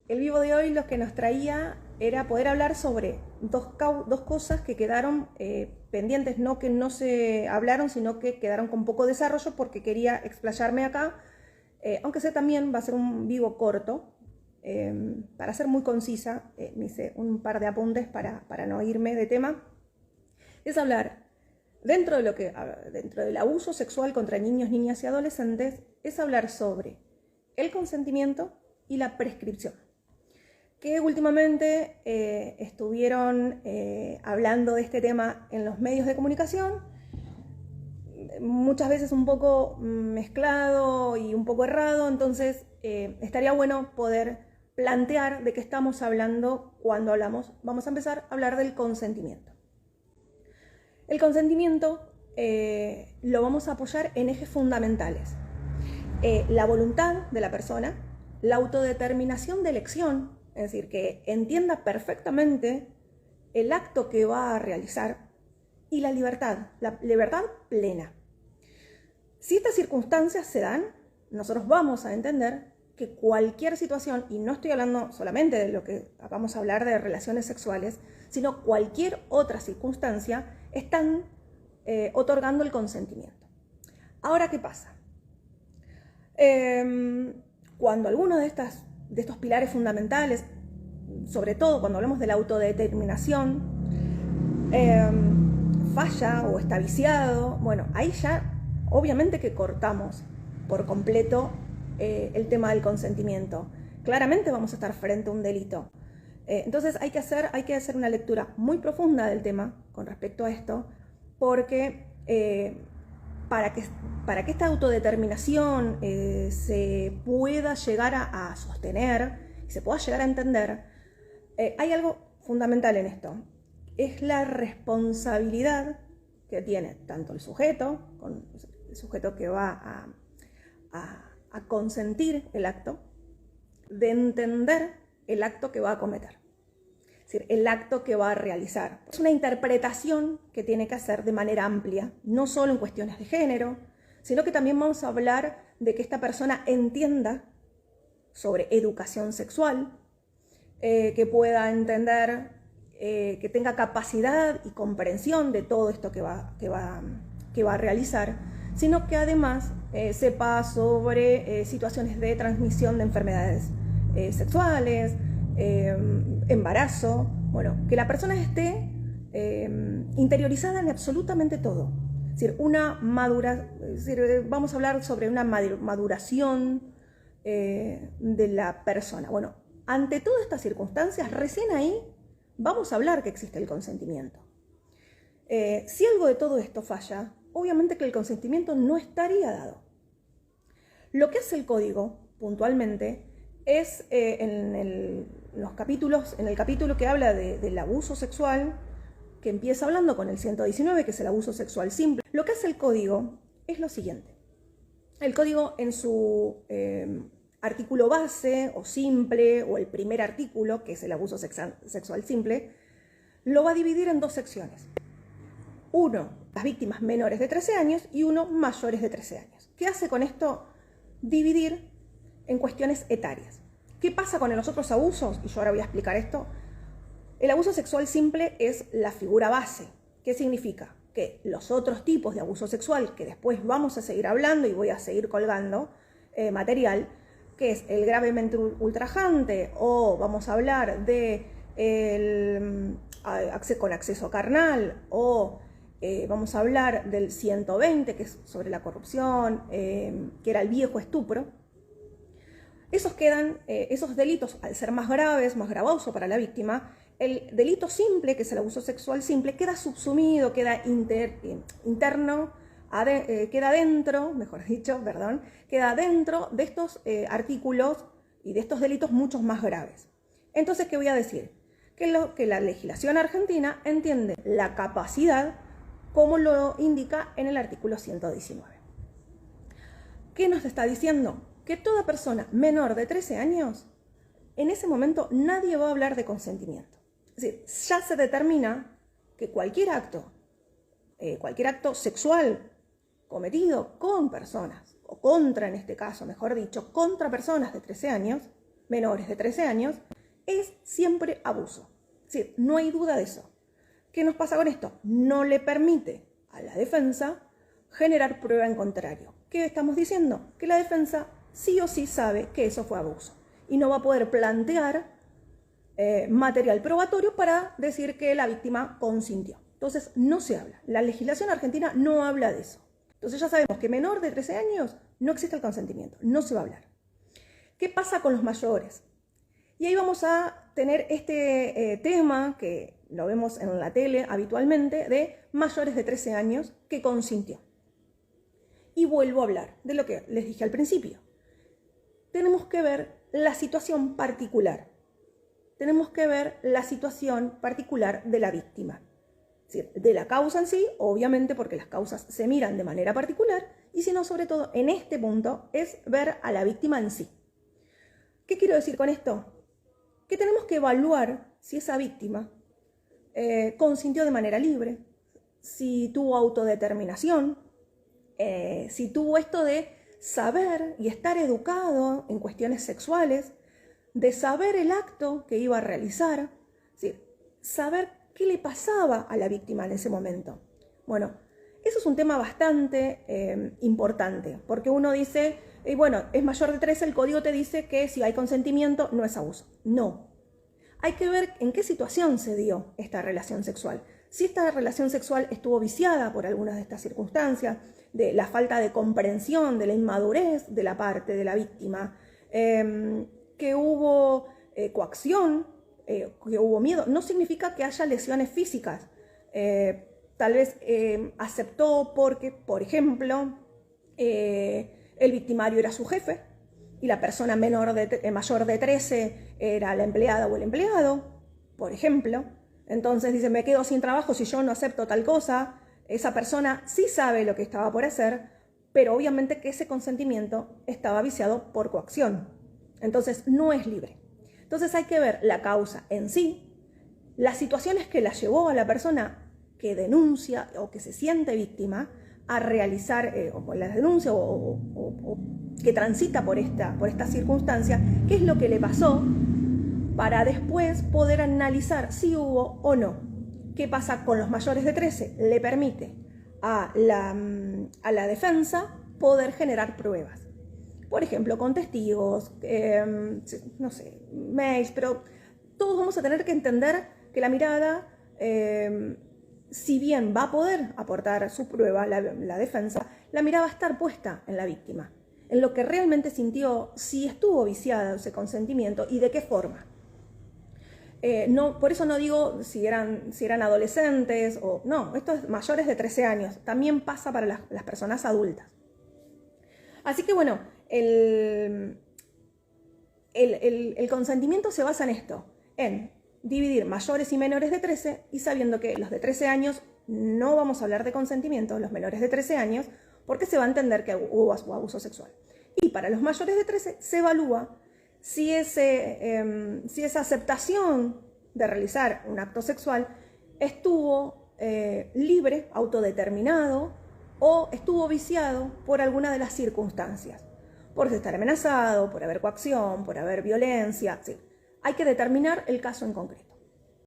El vivo de hoy lo que nos traía era poder hablar sobre dos cosas que quedaron pendientes, no que no se hablaron, sino que quedaron con poco desarrollo porque quería explayarme acá, aunque sé también va a ser un vivo corto, para ser muy concisa, me hice un par de apuntes para no irme de tema. Es hablar, dentro del abuso sexual contra niños, niñas y adolescentes, es hablar sobre el consentimiento y la prescripción, que últimamente estuvieron hablando de este tema en los medios de comunicación, muchas veces un poco mezclado y un poco errado, entonces estaría bueno poder plantear de qué estamos hablando cuando hablamos. Vamos a empezar a hablar del consentimiento. El consentimiento lo vamos a apoyar en ejes fundamentales. La voluntad de la persona, la autodeterminación de elección, es decir, que entienda perfectamente el acto que va a realizar, y la libertad plena. Si estas circunstancias se dan, nosotros vamos a entender que cualquier situación, y no estoy hablando solamente de lo que vamos a hablar de relaciones sexuales, sino cualquier otra circunstancia, están otorgando el consentimiento. Ahora, ¿qué pasa? Cuando alguno de estos pilares fundamentales, sobre todo cuando hablamos de la autodeterminación, falla o está viciado, bueno, ahí ya obviamente que cortamos por completo el tema del consentimiento. Claramente vamos a estar frente a un delito. Entonces hay que hacer una lectura muy profunda del tema con respecto a esto, porque para que esta autodeterminación se pueda llegar a sostener y se pueda llegar a entender, hay algo fundamental en esto. Es la responsabilidad que tiene tanto el sujeto que va a consentir el acto, de entender el acto que va a cometer. Es decir, el acto que va a realizar. Es una interpretación que tiene que hacer de manera amplia, no solo en cuestiones de género, sino que también vamos a hablar de que esta persona entienda sobre educación sexual, que pueda entender, que tenga capacidad y comprensión de todo esto que va a realizar, sino que además sepa sobre situaciones de transmisión de enfermedades sexuales, embarazo, bueno, que la persona esté interiorizada en absolutamente todo. Es decir, vamos a hablar sobre una maduración de la persona. Bueno, ante todas estas circunstancias, recién ahí vamos a hablar que existe el consentimiento. Si algo de todo esto falla, obviamente que el consentimiento no estaría dado. Lo que hace el código, puntualmente, es en el capítulo que habla del abuso sexual, que empieza hablando con el 119, que es el abuso sexual simple. Lo que hace el código es lo siguiente. El código en su artículo base o simple, o el primer artículo, que es el abuso sexual simple, lo va a dividir en dos secciones. Uno, las víctimas menores de 13 años y uno, mayores de 13 años. ¿Qué hace con esto? Dividir en cuestiones etarias. ¿Qué pasa con los otros abusos? Y yo ahora voy a explicar esto. El abuso sexual simple es la figura base. ¿Qué significa? Que los otros tipos de abuso sexual, que después vamos a seguir hablando y voy a seguir colgando material, que es el gravemente ultrajante, o vamos a hablar de con acceso carnal, o vamos a hablar del 120, que es sobre la corrupción, que era el viejo estupro. Esos delitos, al ser más graves, más gravoso para la víctima, el delito simple, que es el abuso sexual simple, queda subsumido, queda queda dentro de estos artículos y de estos delitos muchos más graves. Entonces, ¿qué voy a decir? Que la legislación argentina entiende la capacidad como lo indica en el artículo 119. ¿Qué nos está diciendo? Que toda persona menor de 13 años, en ese momento nadie va a hablar de consentimiento. Es decir, ya se determina que cualquier acto sexual cometido con personas, o contra, en este caso, mejor dicho, contra personas de 13 años, menores de 13 años, es siempre abuso. Es decir, no hay duda de eso. ¿Qué nos pasa con esto? No le permite a la defensa generar prueba en contrario. ¿Qué estamos diciendo? Que la defensa sí o sí sabe que eso fue abuso y no va a poder plantear material probatorio para decir que la víctima consintió. Entonces, no se habla. La legislación argentina no habla de eso. Entonces, ya sabemos que menor de 13 años no existe el consentimiento, no se va a hablar. ¿Qué pasa con los mayores? Y ahí vamos a tener este tema que lo vemos en la tele habitualmente de mayores de 13 años que consintió. Y vuelvo a hablar de lo que les dije al principio. Tenemos que ver la situación particular. Tenemos que ver la situación particular de la víctima. Es decir, de la causa en sí, obviamente porque las causas se miran de manera particular, y si no, sobre todo en este punto, es ver a la víctima en sí. ¿Qué quiero decir con esto? Que tenemos que evaluar si esa víctima consintió de manera libre, si tuvo autodeterminación, si tuvo esto de saber y estar educado en cuestiones sexuales, de saber el acto que iba a realizar, es decir, saber qué le pasaba a la víctima en ese momento. Bueno, eso es un tema bastante importante, porque uno dice, bueno, es mayor de 13, el código te dice que si hay consentimiento no es abuso. No. Hay que ver en qué situación se dio esta relación sexual. Si esta relación sexual estuvo viciada por algunas de estas circunstancias, de la falta de comprensión, de la inmadurez de la parte de la víctima, que hubo coacción, que hubo miedo, no significa que haya lesiones físicas. Tal vez aceptó porque, por ejemplo, el victimario era su jefe y la persona mayor de 13 era la empleada o el empleado, por ejemplo. Entonces dice, me quedo sin trabajo si yo no acepto tal cosa. Esa persona sí sabe lo que estaba por hacer, pero obviamente que ese consentimiento estaba viciado por coacción. Entonces no es libre. Entonces hay que ver la causa en sí, las situaciones que la llevó a la persona que denuncia o que se siente víctima a realizar la denuncia o que transita por esta circunstancia, qué es lo que le pasó, para después poder analizar si hubo o no. ¿Qué pasa con los mayores de 13? Le permite a la defensa poder generar pruebas. Por ejemplo, con testigos, no sé, mails, pero todos vamos a tener que entender que la mirada, si bien va a poder aportar su prueba, la defensa, la mirada va a estar puesta en la víctima, en lo que realmente sintió, si estuvo viciada ese consentimiento y de qué forma. No, por eso no digo si eran adolescentes o no, esto es mayores de 13 años, también pasa para las personas adultas. Así que bueno, el consentimiento se basa en esto, en dividir mayores y menores de 13 y sabiendo que los de 13 años no vamos a hablar de consentimiento, los menores de 13 años, porque se va a entender que hubo abuso sexual. Y para los mayores de 13 se evalúa si esa aceptación de realizar un acto sexual estuvo libre, autodeterminado o estuvo viciado por alguna de las circunstancias. Por estar amenazado, por haber coacción, por haber violencia, sí. Hay que determinar el caso en concreto.